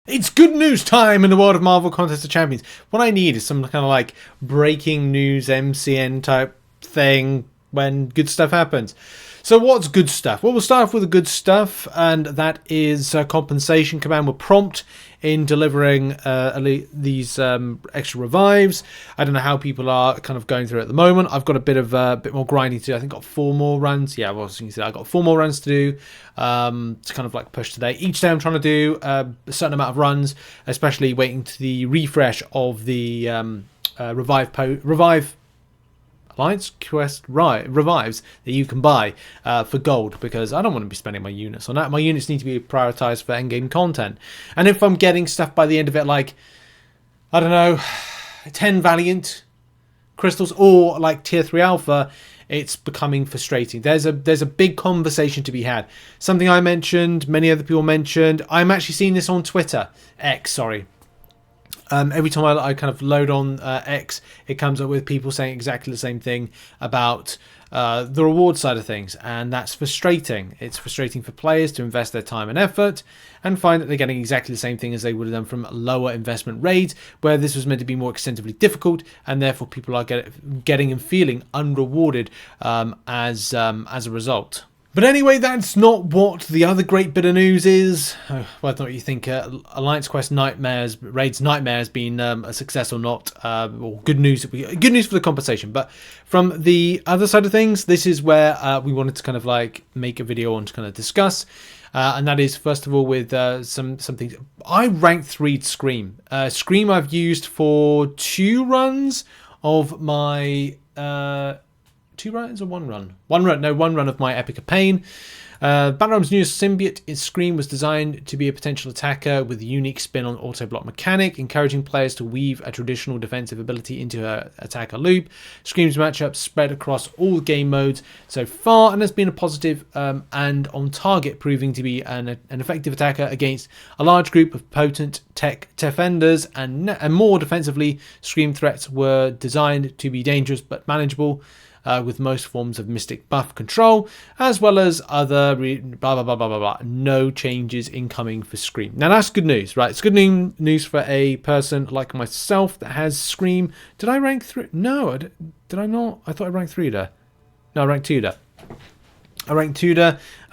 It's good news time in the world of Marvel Contest of Champions. What I need is some kind of like breaking news MCN type thing when good stuff happens. So what's good stuff? Well, we'll start off with the good stuff, and that is compensation. Command will prompt in delivering these extra revives. I don't know how people are kind of going through it at the moment. I've got a bit more grinding to do. I think I've got 4 more runs. Yeah, well, so you can see I've got 4 more runs to do to kind of like push today. Each day I'm trying to do a certain amount of runs, especially waiting to the refresh of the revive Alliance Quest revives that you can buy for gold, because I don't want to be spending my units on that. My units need to be prioritized for endgame content. And if I'm getting stuff by the end of it, like, I don't know, 10 Valiant crystals or like tier 3 alpha, it's becoming frustrating. There's a big conversation to be had. Something I mentioned, many other people mentioned. I'm actually seeing this on Twitter. X, sorry. Every time I kind of load on X, it comes up with people saying exactly the same thing about the reward side of things, and that's frustrating. It's frustrating for players to invest their time and effort and find that they're getting exactly the same thing as they would have done from lower investment raids, where this was meant to be more extensively difficult, and therefore people are getting and feeling unrewarded as a result. But anyway, that's not what the other great bit of news is. Whether or not you think Alliance Quest Raids Nightmare has been a success or not, or good news for the compensation. But from the other side of things, this is where we wanted to kind of like make a video on to kind of discuss. And that is, first of all, with some things. I ranked 3 Scream. Scream I've used for 2 runs of my... 2 runs or 1 run? 1 run, no, 1 run of my Epoch of Pain. Battlegrounds' newest symbiote is Scream was designed to be a potential attacker with a unique spin on auto-block mechanic, encouraging players to weave a traditional defensive ability into her attacker loop. Scream's matchups spread across all game modes so far, and has been a positive and on target, proving to be an effective attacker against a large group of potent tech defenders, and more defensively, Scream threats were designed to be dangerous but manageable, with most forms of mystic buff control, as well as other blah blah blah blah blah blah. No changes incoming for Scream. Now that's good news, right? It's good news for a person like myself that has Scream. Did I rank 3? No, did I not? I thought I ranked 3 there. No, I ranked 2 there.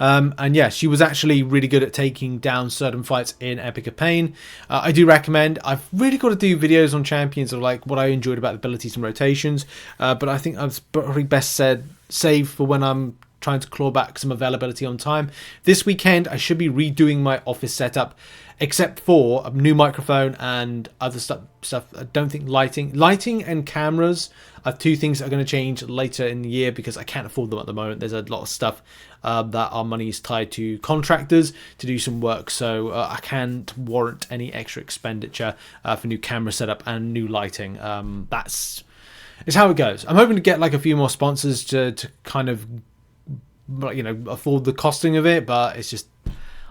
And yeah, she was actually really good at taking down certain fights in Epoch of Pain. I do recommend. I've really got to do videos on champions of like what I enjoyed about the abilities and rotations, but I think I've probably best save for when I'm trying to claw back some availability on time. This weekend I should be redoing my office setup, except for a new microphone and other stuff. I don't think lighting and cameras are 2 things that are going to change later in the year, because I can't afford them at the moment. There's a lot of stuff that our money is tied to contractors to do some work, so I can't warrant any extra expenditure for new camera setup and new lighting. That's how it goes. I'm hoping to get like a few more sponsors to kind of, you know, afford the costing of it, but it's just,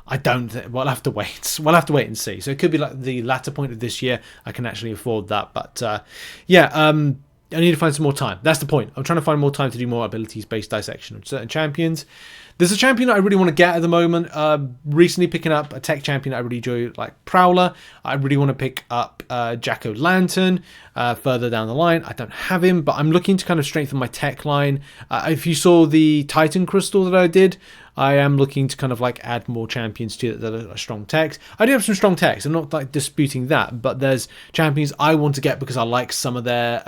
we'll have to wait. We'll have to wait and see. So it could be like the latter point of this year I can actually afford that. But I need to find some more time. That's the point. I'm trying to find more time to do more abilities-based dissection of certain champions. There's a champion that I really want to get at the moment. Recently picking up a tech champion I really enjoy, like Prowler. I really want to pick up Jack-O-Lantern further down the line. I don't have him, but I'm looking to kind of strengthen my tech line. If you saw the Titan Crystal that I did, I am looking to kind of like add more champions to it that are strong techs. I do have some strong techs. I'm not like disputing that, but there's champions I want to get because I like some of their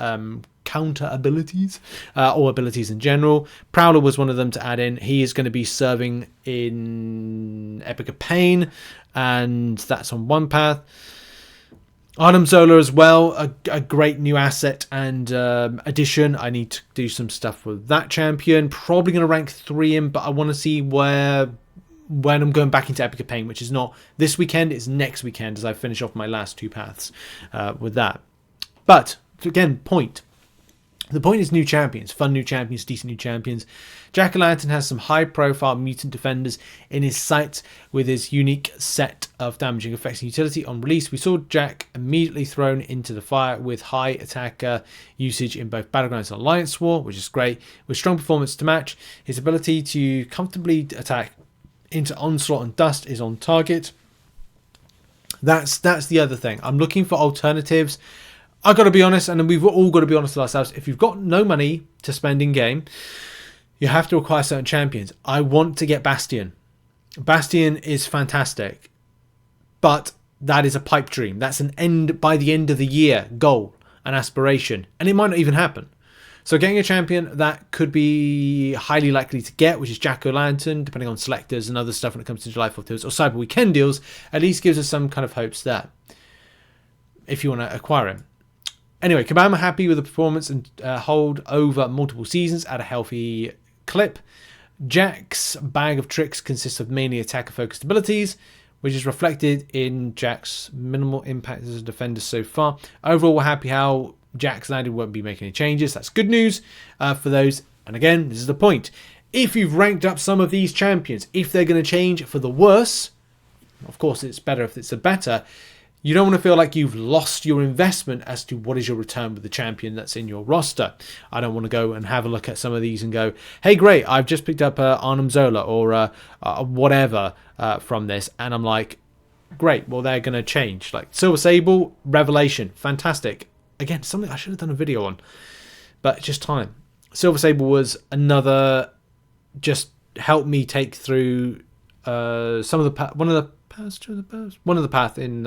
counter abilities or abilities in general. Prowler was one of them to add in. He is going to be serving in Epoch of Pain, and that's on one path. Arnim Zola as well, a great new asset and addition. I need to do some stuff with that champion. Probably going to rank 3 him, but I want to see when I'm going back into Epoch of Pain, which is not this weekend, it's next weekend as I finish off my last 2 paths with that. But again, the point is new champions, fun new champions, decent new champions. Jack-O-Lantern has some high-profile mutant defenders in his sights with his unique set of damaging effects and utility. On release, we saw Jack immediately thrown into the fire with high attacker usage in both Battlegrounds and Alliance War, which is great. With strong performance to match, his ability to comfortably attack into Onslaught and Dust is on target. That's the other thing. I'm looking for alternatives. I got to be honest, and we've all got to be honest with ourselves. If you've got no money to spend in game, you have to acquire certain champions. I want to get Bastion. Bastion is fantastic, but that is a pipe dream. That's an end by the end of the year goal, an aspiration, and it might not even happen. So getting a champion that could be highly likely to get, which is Jack-O-Lantern, depending on selectors and other stuff when it comes to July 4th deals or Cyber Weekend deals, at least gives us some kind of hopes there, if you want to acquire him. Anyway, Kabam are happy with the performance and hold over multiple seasons at a healthy clip. Jack's bag of tricks consists of mainly attacker-focused abilities, which is reflected in Jack's minimal impact as a defender so far. Overall, we're happy how Jack's landed, won't be making any changes. That's good news for those. And again, this is the point. If you've ranked up some of these champions, if they're going to change for the worse, of course it's better if it's a better, you don't want to feel like you've lost your investment as to what is your return with the champion that's in your roster. I don't want to go and have a look at some of these and go, hey, great, I've just picked up Arnim Zola or whatever from this. And I'm like, great, well, they're going to change. Like Silver Sable, Revelation, fantastic. Again, something I should have done a video on, but just time. Silver Sable was another, just helped me take through some of the one of the path in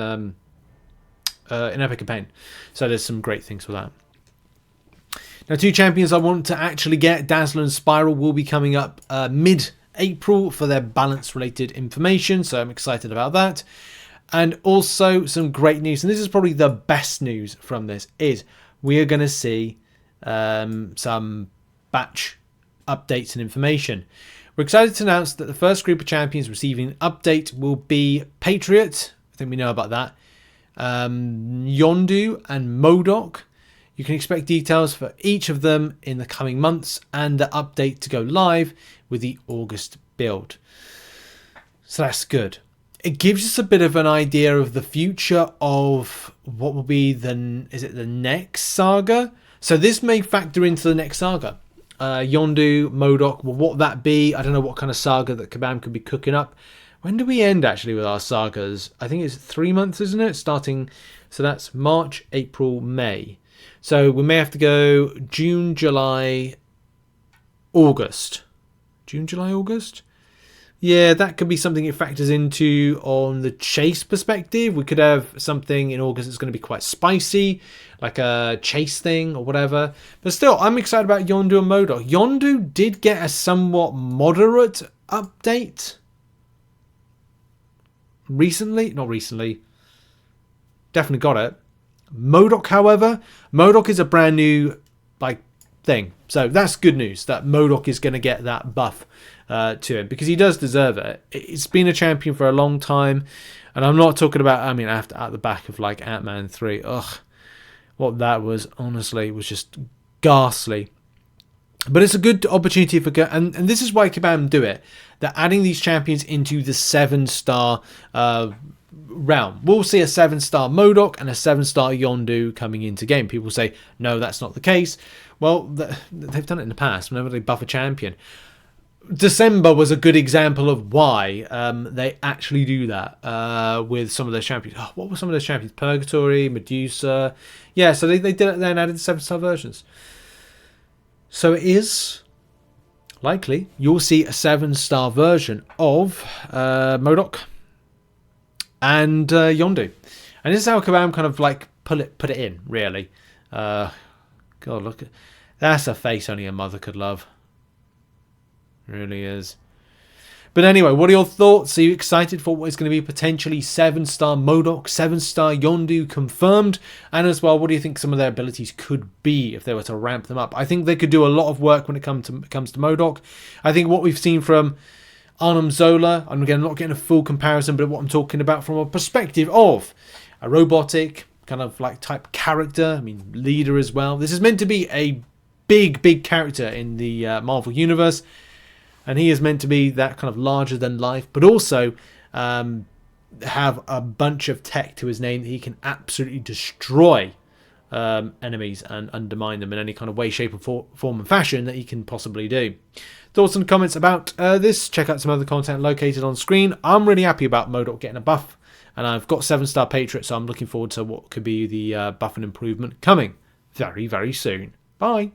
Epoch of Pain. So there's some great things for that. Now, 2 champions I want to actually get, Dazzler and Spiral, will be coming up mid-April for their balance-related information. So I'm excited about that. And also some great news, and this is probably the best news from this, is we are going to see some batch updates and information. We're excited to announce that the first group of champions receiving an update will be Patriot. I think we know about that. Yondu and MODOK. You can expect details for each of them in the coming months and the update to go live with the August build. So that's good. It gives us a bit of an idea of the future of what will be the next saga? So this may factor into the next saga. Yondu, MODOK, well, what that be? I don't know what kind of saga that Kabam could be cooking up. When do we end actually with our sagas? I think it's 3 months, isn't it? Starting, so that's March, April, May. So we may have to go June, July, August. June, July, August? Yeah, that could be something it factors into on the chase perspective. We could have something in August that's going to be quite spicy, like a chase thing or whatever. But still, I'm excited about Yondu and MODOK. Yondu did get a somewhat moderate update recently. Not recently. Definitely got it. MODOK, however, MODOK is a brand new thing. So that's good news that MODOK is going to get that buff to him, because he does deserve it. It's been a champion for a long time, and I'm not talking about, I mean, after at the back of like Ant-Man 3. Ugh, what that was, honestly, was just ghastly. But it's a good opportunity for, and this is why Kabam do it. They're adding these champions into the 7-star realm. We'll see a 7-star MODOK and a 7-star Yondu coming into game. People say, no, that's not the case. Well, they've done it in the past whenever they buff a champion. December was a good example of why they actually do that with some of those champions. Oh, what were some of those champions? Purgatory, Medusa. Yeah, so they did it there and added the 7-star versions. So it is likely you'll see a 7-star version of MODOK and Yondu. And this is how Kabam kind of like put it in, really. God, look at that's a face only a mother could love. Really is. But anyway, what are your thoughts? Are you excited for what is going to be potentially 7-star MODOK, 7-star Yondu confirmed? And as well, what do you think some of their abilities could be if they were to ramp them up? I think they could do a lot of work when it comes to MODOK. I think what we've seen from Arnim Zola, and again, I'm not getting a full comparison, but what I'm talking about from a perspective of a robotic kind of like type character, I mean leader as well. This is meant to be a big character in the Marvel universe. And he is meant to be that kind of larger than life, but also have a bunch of tech to his name that he can absolutely destroy enemies and undermine them in any kind of way, shape, or form and fashion that he can possibly do. Thoughts and comments about this? Check out some other content located on screen. I'm really happy about MODOK getting a buff And I've got 7-star Patriot, so I'm looking forward to what could be the buff and improvement coming very, very soon. Bye.